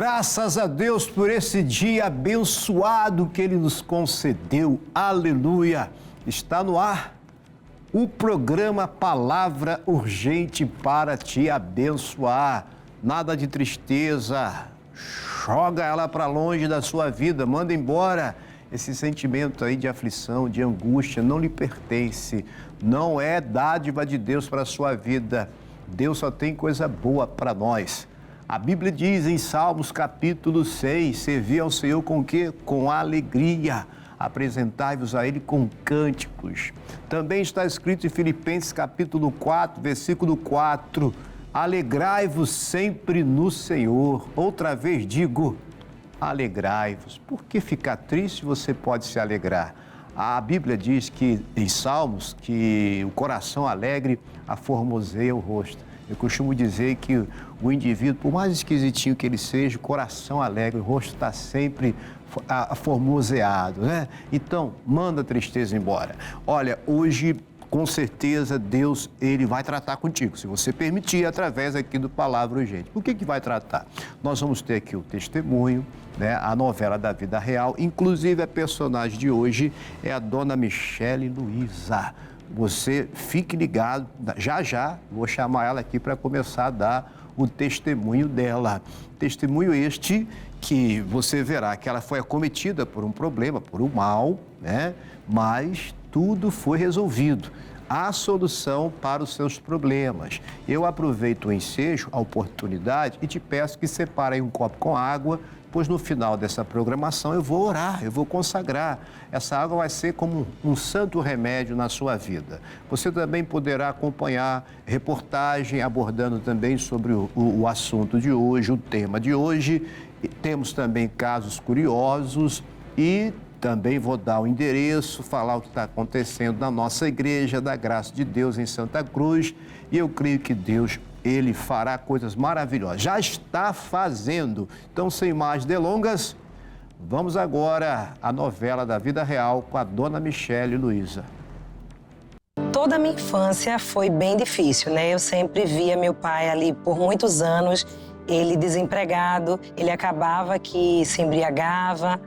Graças a Deus por esse dia abençoado que Ele nos concedeu. Aleluia! Está no ar o programa Palavra Urgente para te abençoar. Nada de tristeza, joga ela para longe da sua vida, manda embora. Esse sentimento aí de aflição, de angústia, não lhe pertence. Não é dádiva de Deus para a sua vida. Deus só tem coisa boa para nós. A Bíblia diz em Salmos capítulo 6, servi ao Senhor com o quê? Com alegria. Apresentai-vos a Ele com cânticos. Também está escrito em Filipenses capítulo 4, versículo 4, alegrai-vos sempre no Senhor. Outra vez digo, alegrai-vos. Por que ficar triste você pode se alegrar? A Bíblia diz que, em Salmos, que o coração alegre aformoseia o rosto. Eu costumo dizer que o indivíduo, por mais esquisitinho que ele seja, o coração alegre, o rosto está sempre aformoseado, né? Então, manda a tristeza embora. Olha, hoje, com certeza, Deus, Ele vai tratar contigo, se você permitir, através aqui do Palavra Urgente. Por que vai tratar? Nós vamos ter aqui o testemunho, né? A novela da vida real, inclusive a personagem de hoje é a dona Michele Luiza. Você fique ligado, já vou chamar ela aqui para começar a dar o testemunho dela. Testemunho este que você verá que ela foi acometida por um problema, por um mal, né? Mas tudo foi resolvido. Há solução para os seus problemas. Eu aproveito o ensejo, a oportunidade e te peço que separe aí um copo com água, pois no final dessa programação eu vou orar, eu vou consagrar. Essa água vai ser como um santo remédio na sua vida. Você também poderá acompanhar reportagem abordando também sobre o assunto de hoje, o tema de hoje. E temos também casos curiosos e também vou dar o endereço, falar o que está acontecendo na nossa igreja da Graça de Deus em Santa Cruz. E eu creio que Deus, Ele fará coisas maravilhosas. Já está fazendo. Então, sem mais delongas, vamos agora à novela da vida real com a dona Michele Luiza. Toda a minha infância foi bem difícil, né? Eu sempre via meu pai ali por muitos anos, ele desempregado, ele acabava que se embriagava.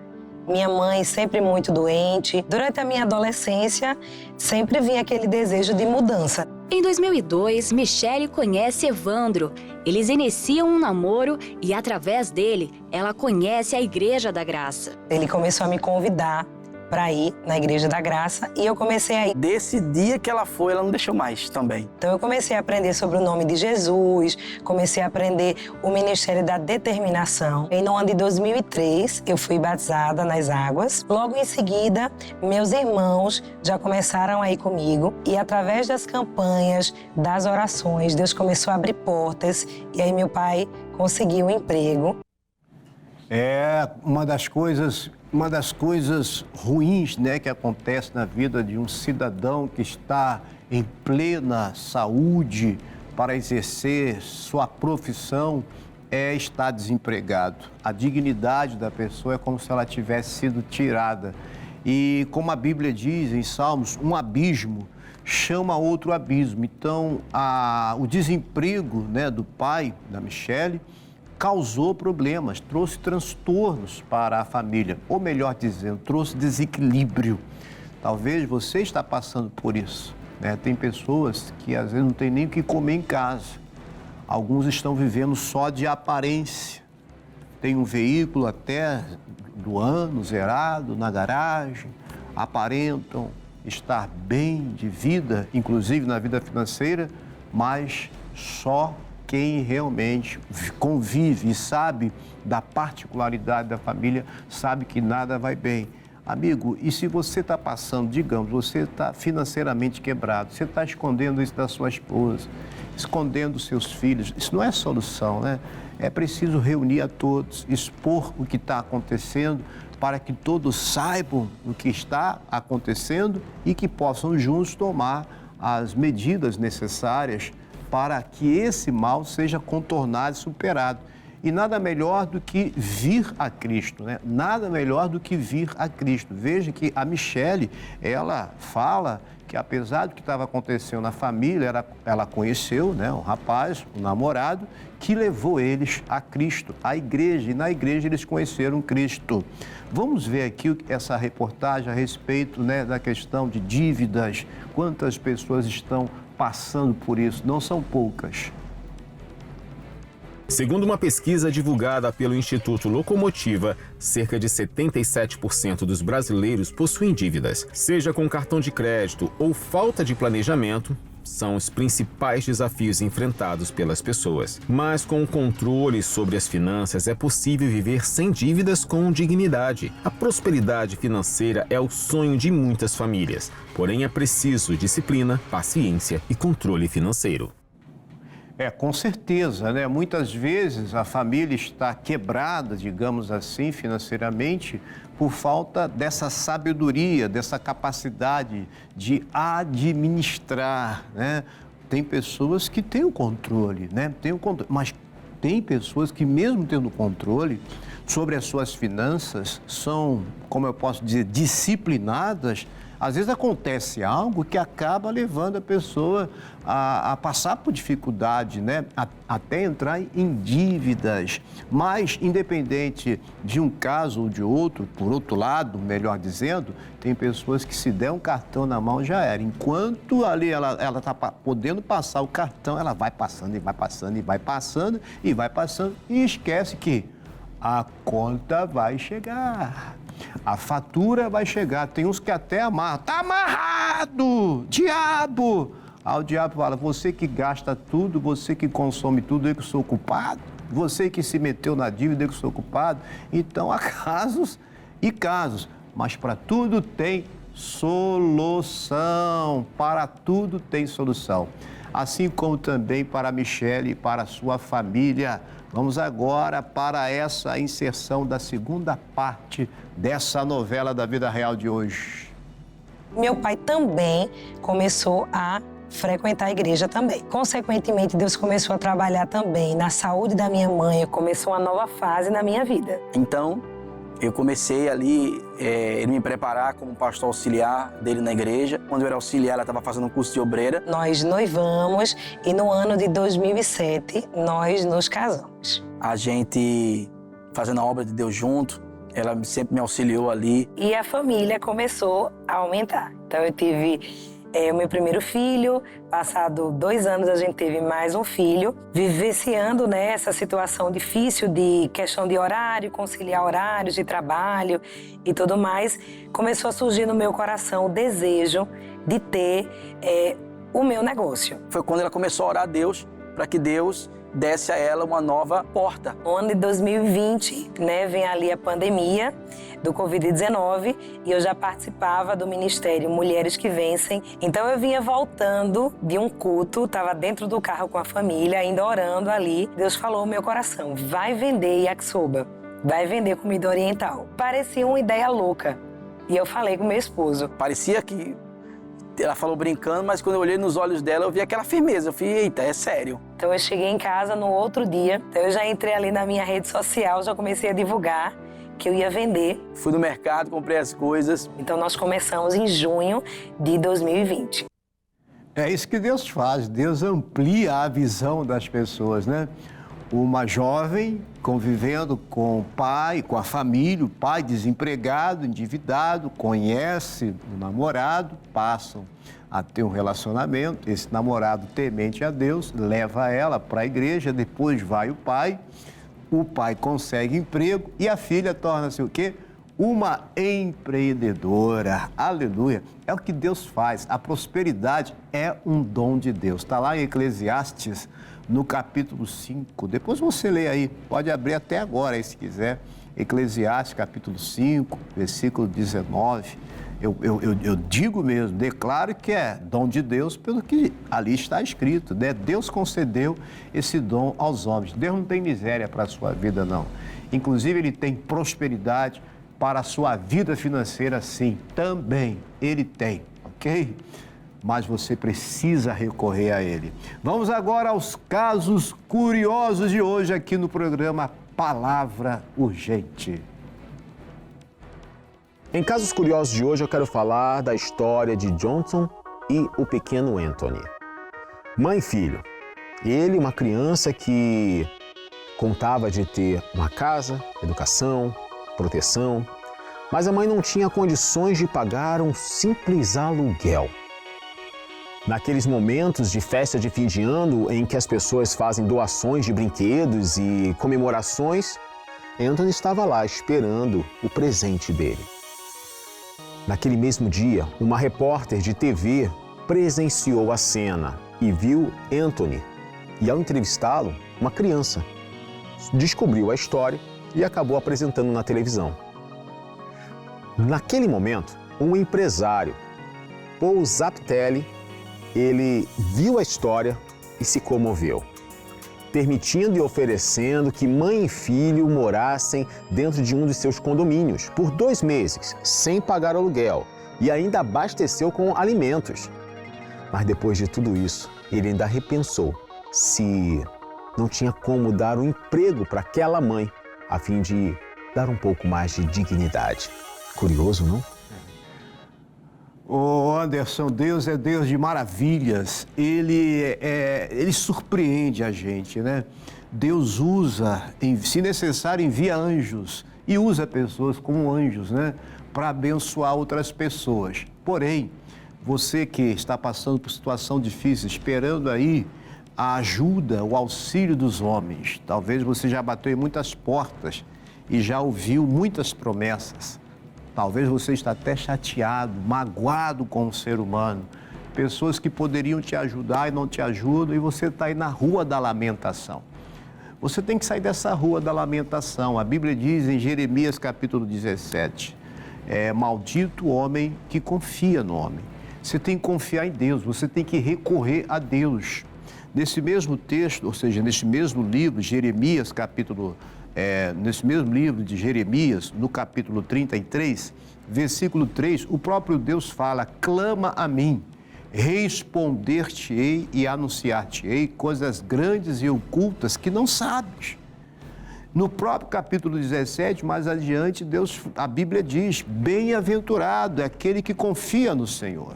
Minha mãe sempre muito doente. Durante a minha adolescência, sempre vinha aquele desejo de mudança. Em 2002, Michele conhece Evandro. Eles iniciam um namoro e, através dele, ela conhece a Igreja da Graça. Ele começou a me convidar para ir na Igreja da Graça e eu comecei a ir. Desse dia que ela foi, ela não deixou mais também. Então eu comecei a aprender sobre o nome de Jesus, comecei a aprender o Ministério da Determinação. Em no ano de 2003, eu fui batizada nas águas. Logo em seguida, meus irmãos já começaram a ir comigo e através das campanhas, das orações, Deus começou a abrir portas e aí meu pai conseguiu um emprego. É uma das coisas ruins, né, que acontece na vida de um cidadão que está em plena saúde para exercer sua profissão é estar desempregado. A dignidade da pessoa é como se ela tivesse sido tirada. E como a Bíblia diz em Salmos, um abismo chama outro abismo. Então, o desemprego, né, do pai, da Michele, causou problemas, trouxe transtornos para a família, ou melhor dizendo, trouxe desequilíbrio. Talvez você está passando por isso, né? Tem pessoas que às vezes não tem nem o que comer em casa. Alguns estão vivendo só de aparência. Tem um veículo até do ano zerado na garagem, aparentam estar bem de vida, inclusive na vida financeira, mas só quem realmente convive e sabe da particularidade da família, sabe que nada vai bem. Amigo, e se você está passando, digamos, você está financeiramente quebrado, você está escondendo isso da sua esposa, escondendo seus filhos, isso não é solução, né? É preciso reunir a todos, expor o que está acontecendo, para que todos saibam o que está acontecendo e que possam juntos tomar as medidas necessárias para que esse mal seja contornado e superado. E nada melhor do que vir a Cristo, né? Nada melhor do que vir a Cristo. Veja que a Michele, ela fala que apesar do que estava acontecendo na família, ela conheceu, né, um rapaz, um namorado, que levou eles a Cristo, à igreja, e na igreja eles conheceram Cristo. Vamos ver aqui essa reportagem a respeito, né, da questão de dívidas, quantas pessoas estão passando por isso, não são poucas. Segundo uma pesquisa divulgada pelo Instituto Locomotiva, cerca de 77% dos brasileiros possuem dívidas. Seja com cartão de crédito ou falta de planejamento, são os principais desafios enfrentados pelas pessoas. Mas com o controle sobre as finanças é possível viver sem dívidas com dignidade. A prosperidade financeira é o sonho de muitas famílias, porém é preciso disciplina, paciência e controle financeiro. Com certeza, né? Muitas vezes a família está quebrada, digamos assim, financeiramente, por falta dessa sabedoria, dessa capacidade de administrar, né? Tem pessoas que têm o controle, né? Mas tem pessoas que, mesmo tendo controle sobre as suas finanças, são, como eu posso dizer, disciplinadas. Às vezes acontece algo que acaba levando a pessoa a passar por dificuldade, né? Até entrar em dívidas. Mas, independente de um caso ou de outro, por outro lado, melhor dizendo, tem pessoas que se der um cartão na mão já era. Enquanto ali ela está podendo passar o cartão, ela vai passando e vai passando e vai passando e vai passando e esquece que a conta vai chegar. A fatura vai chegar. Tem uns que até amarram. Tá amarrado! Diabo! Aí o diabo fala, você que gasta tudo, você que consome tudo, eu que sou culpado. Você que se meteu na dívida, eu que sou culpado. Então há casos e casos. Mas para tudo tem solução. Para tudo tem solução. Assim como também para a Michele e para a sua família. Vamos agora para essa inserção da segunda parte dessa novela da vida real de hoje. Meu pai também começou a frequentar a igreja também. Consequentemente, Deus começou a trabalhar também na saúde da minha mãe, começou uma nova fase na minha vida. Então, eu comecei ali, ele me preparar como pastor auxiliar dele na igreja. Quando eu era auxiliar, ela estava fazendo um curso de obreira. Nós noivamos e no ano de 2007, nós nos casamos. A gente fazendo a obra de Deus junto, ela sempre me auxiliou ali. E a família começou a aumentar. Então eu tive o meu primeiro filho, passado 2 anos a gente teve mais um filho, vivenciando, né, essa situação difícil de questão de horário, conciliar horários de trabalho e tudo mais, começou a surgir no meu coração o desejo de ter o meu negócio. Foi quando ela começou a orar a Deus para que Deus desse a ela uma nova porta. No ano de 2020, né, vem ali a pandemia do Covid-19 e eu já participava do Ministério Mulheres que Vencem. Então eu vinha voltando de um culto, estava dentro do carro com a família, ainda orando ali. Deus falou no meu coração, vai vender yakisoba, vai vender comida oriental. Parecia uma ideia louca. E eu falei com meu esposo. Parecia que ela falou brincando, mas quando eu olhei nos olhos dela, eu vi aquela firmeza. Eu falei, eita, é sério. Então eu cheguei em casa no outro dia, então eu já entrei ali na minha rede social, já comecei a divulgar que eu ia vender. Fui no mercado, comprei as coisas. Então nós começamos em junho de 2020. É isso que Deus faz, Deus amplia a visão das pessoas, né? Uma jovem convivendo com o pai, com a família, o pai desempregado, endividado, conhece o namorado, passam a ter um relacionamento, esse namorado temente a Deus, leva ela para a igreja, depois vai o pai consegue emprego e a filha torna-se o quê? Uma empreendedora. Aleluia! É o que Deus faz, a prosperidade é um dom de Deus. Está lá em Eclesiastes, no capítulo 5, depois você lê aí, pode abrir até agora aí se quiser, Eclesiastes capítulo 5, versículo 19, eu digo mesmo, declaro que é dom de Deus pelo que ali está escrito, né? Deus concedeu esse dom aos homens, Deus não tem miséria para a sua vida não, inclusive Ele tem prosperidade para a sua vida financeira sim, também Ele tem, ok? Mas você precisa recorrer a Ele. Vamos agora aos casos curiosos de hoje aqui no programa Palavra Urgente. Em casos curiosos de hoje eu quero falar da história de Johnson e o pequeno Anthony. Mãe e filho. Ele, uma criança que contava de ter uma casa, educação, proteção, mas a mãe não tinha condições de pagar um simples aluguel. Naqueles momentos de festa de fim de ano em que as pessoas fazem doações de brinquedos e comemorações, Anthony estava lá esperando o presente dele. Naquele mesmo dia, uma repórter de TV presenciou a cena e viu Anthony. E ao entrevistá-lo, uma criança descobriu a história e acabou apresentando na televisão. Naquele momento, um empresário, Paul Zapatelli, ele viu a história e se comoveu, permitindo e oferecendo que mãe e filho morassem dentro de um dos seus condomínios por 2 meses, sem pagar aluguel, e ainda abasteceu com alimentos. Mas depois de tudo isso, ele ainda repensou se não tinha como dar um emprego para aquela mãe, a fim de dar um pouco mais de dignidade. Curioso, não? Ô Anderson, Deus é Deus de maravilhas. Ele surpreende a gente, né? Deus usa, se necessário, envia anjos e usa pessoas como anjos, né? Para abençoar outras pessoas. Porém, você que está passando por situação difícil, esperando aí a ajuda, o auxílio dos homens. Talvez você já bateu em muitas portas e já ouviu muitas promessas. Talvez você está até chateado, magoado com o ser humano. Pessoas que poderiam te ajudar e não te ajudam e você está aí na rua da lamentação. Você tem que sair dessa rua da lamentação. A Bíblia diz em Jeremias capítulo 17, maldito o homem que confia no homem. Você tem que confiar em Deus, você tem que recorrer a Deus. Nesse mesmo texto, ou seja, nesse mesmo livro, Jeremias, nesse mesmo livro de Jeremias, no capítulo 33, versículo 3, o próprio Deus fala: clama a mim, responder-te-ei e anunciar-te-ei coisas grandes e ocultas que não sabes. No próprio capítulo 17, mais adiante, a Bíblia diz: bem-aventurado é aquele que confia no Senhor.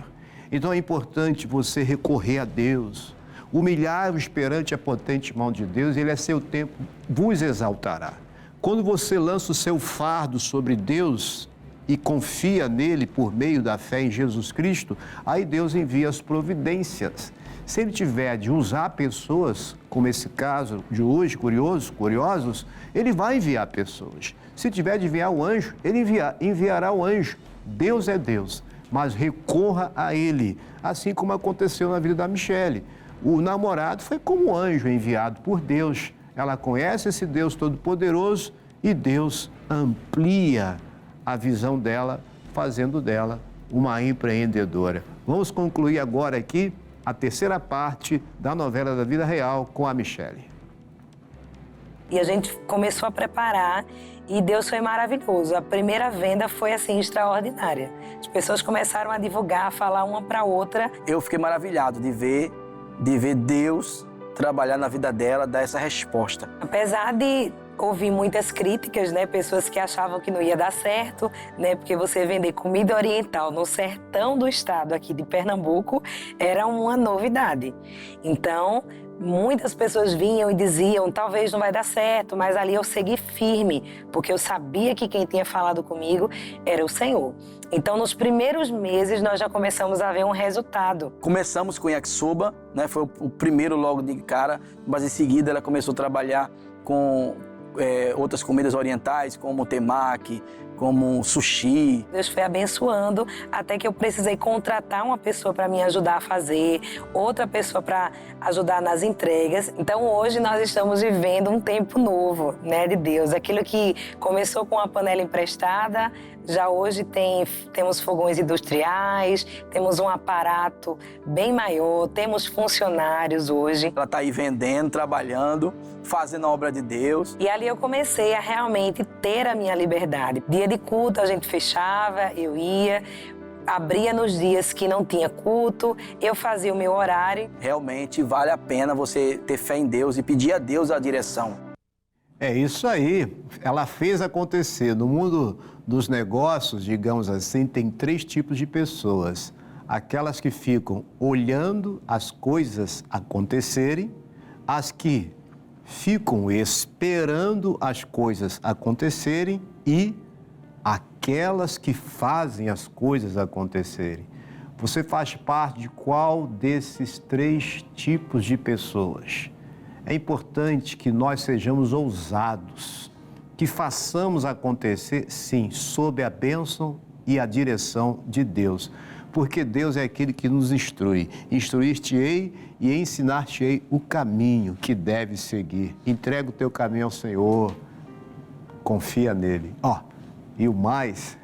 Então é importante você recorrer a Deus, humilhar-vos perante a potente mão de Deus, Ele a seu tempo vos exaltará. Quando você lança o seu fardo sobre Deus e confia nele por meio da fé em Jesus Cristo, aí Deus envia as providências. Se Ele tiver de usar pessoas, como esse caso de hoje, curiosos, Ele vai enviar pessoas. Se tiver de enviar o anjo, Ele enviará o anjo. Deus é Deus, mas recorra a Ele, assim como aconteceu na vida da Michele. O namorado foi como anjo enviado por Deus. Ela conhece esse Deus Todo-Poderoso e Deus amplia a visão dela, fazendo dela uma empreendedora. Vamos concluir agora aqui a terceira parte da novela da vida real com a Michele. E a gente começou a preparar e Deus foi maravilhoso. A primeira venda foi assim extraordinária. As pessoas começaram a divulgar, a falar uma para outra. Eu fiquei maravilhado de ver Deus trabalhar na vida dela, dar essa resposta. Apesar de ouvir muitas críticas, né, pessoas que achavam que não ia dar certo, né, porque você vender comida oriental no sertão do estado aqui de Pernambuco era uma novidade. Então, muitas pessoas vinham e diziam, talvez não vai dar certo, mas ali eu segui firme, porque eu sabia que quem tinha falado comigo era o Senhor. Então, nos primeiros meses, nós já começamos a ver um resultado. Começamos com yakisoba, né? Foi o primeiro logo de cara, mas em seguida ela começou a trabalhar com outras comidas orientais, como temaki, como sushi. Deus foi abençoando até que eu precisei contratar uma pessoa para me ajudar a fazer, outra pessoa para ajudar nas entregas. Então hoje nós estamos vivendo um tempo novo, né, de Deus. Aquilo que começou com uma panela emprestada, já hoje temos fogões industriais, temos um aparato bem maior, temos funcionários hoje. Ela está aí vendendo, trabalhando, fazendo a obra de Deus. E ali eu comecei a realmente ter a minha liberdade. Dia de culto a gente fechava, eu ia, abria nos dias que não tinha culto, eu fazia o meu horário. Realmente vale a pena você ter fé em Deus e pedir a Deus a direção. É isso aí, ela fez acontecer. No mundo dos negócios, digamos assim, tem 3 tipos de pessoas: aquelas que ficam olhando as coisas acontecerem, as que ficam esperando as coisas acontecerem e aquelas que fazem as coisas acontecerem. Você faz parte de qual desses 3 tipos de pessoas? É importante que nós sejamos ousados, que façamos acontecer, sim, sob a bênção e a direção de Deus. Porque Deus é aquele que nos instrui. Instruir-te-ei e ensinar-te-ei o caminho que deves seguir. Entrega o teu caminho ao Senhor, confia nele. E o mais,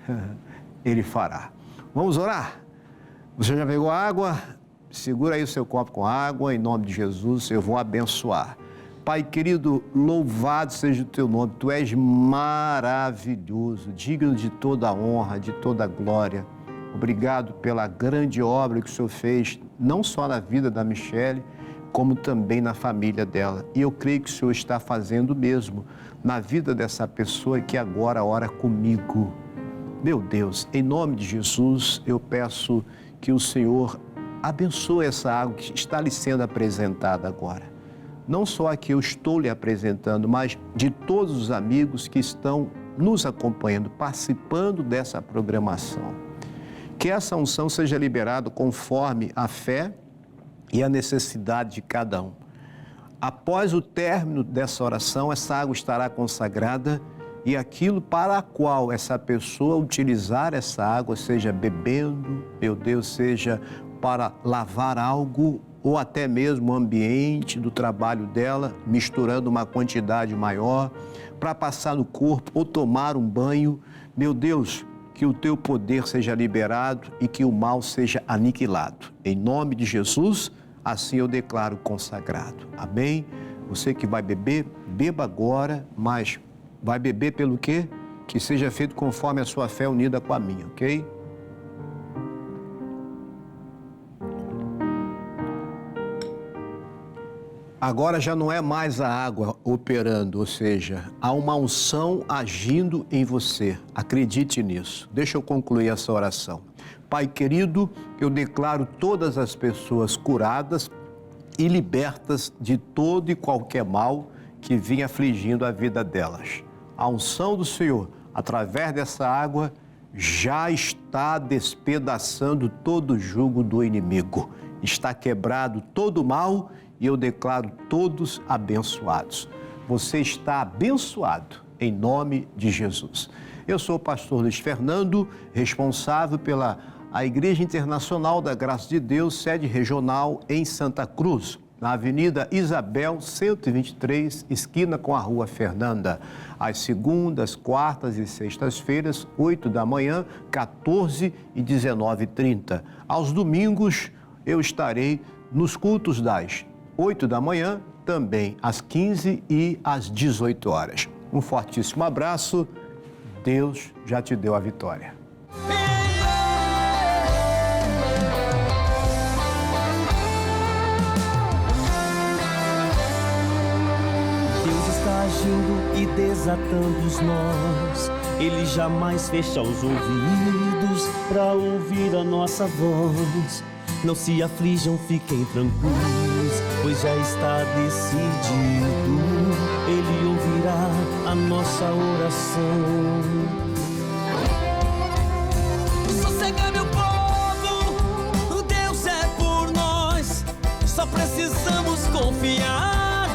Ele fará. Vamos orar? Você já pegou água? Segura aí o seu copo com água, em nome de Jesus, eu vou abençoar. Pai querido, louvado seja o teu nome, tu és maravilhoso, digno de toda a honra, de toda a glória. Obrigado pela grande obra que o Senhor fez, não só na vida da Michele, como também na família dela. E eu creio que o Senhor está fazendo o mesmo na vida dessa pessoa que agora ora comigo. Meu Deus, em nome de Jesus, eu peço que o Senhor abençoe essa água que está lhe sendo apresentada agora. Não só a que eu estou lhe apresentando, mas de todos os amigos que estão nos acompanhando, participando dessa programação. Que essa unção seja liberada conforme a fé e a necessidade de cada um. Após o término dessa oração, essa água estará consagrada e aquilo para a qual essa pessoa utilizar essa água, seja bebendo, meu Deus, seja para lavar algo ou até mesmo o ambiente do trabalho dela, misturando uma quantidade maior, para passar no corpo ou tomar um banho, meu Deus, que o teu poder seja liberado e que o mal seja aniquilado. Em nome de Jesus, assim eu declaro consagrado. Amém? Você que vai beber, beba agora, mas vai beber pelo quê? Que seja feito conforme a sua fé unida com a minha, ok? Agora já não é mais a água operando, ou seja, há uma unção agindo em você. Acredite nisso. Deixa eu concluir essa oração. Pai querido, eu declaro todas as pessoas curadas e libertas de todo e qualquer mal que vinha afligindo a vida delas. A unção do Senhor, através dessa água, já está despedaçando todo o jugo do inimigo. Está quebrado todo o mal e eu declaro todos abençoados. Você está abençoado em nome de Jesus. Eu sou o pastor Luiz Fernando, responsável pela Igreja Internacional da Graça de Deus, sede regional em Santa Cruz, na Avenida Isabel 123, esquina com a Rua Fernanda, às segundas, quartas e sextas-feiras, 8 da manhã, 14 e 19h30. Aos domingos, eu estarei nos cultos das 8 da manhã, também às 15 e às 18 horas. Um fortíssimo abraço. Deus já te deu a vitória. Deus está agindo e desatando os nós. Ele jamais fecha os ouvidos para ouvir a nossa voz. Não se aflijam, fiquem tranquilos, pois já está decidido. Ele ouvirá a nossa oração. Sossega, meu povo, Deus é por nós. Só precisamos confiar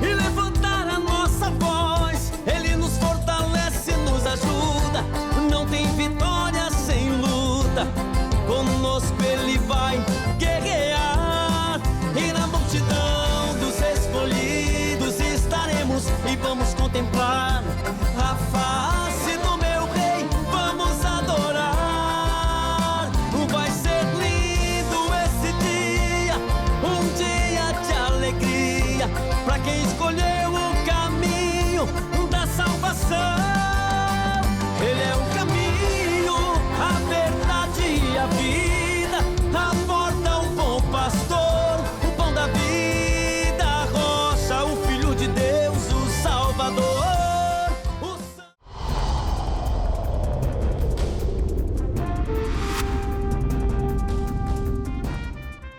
e levantar a nossa voz. Ele nos fortalece, nos ajuda. Não tem vitória sem luta. Conosco Ele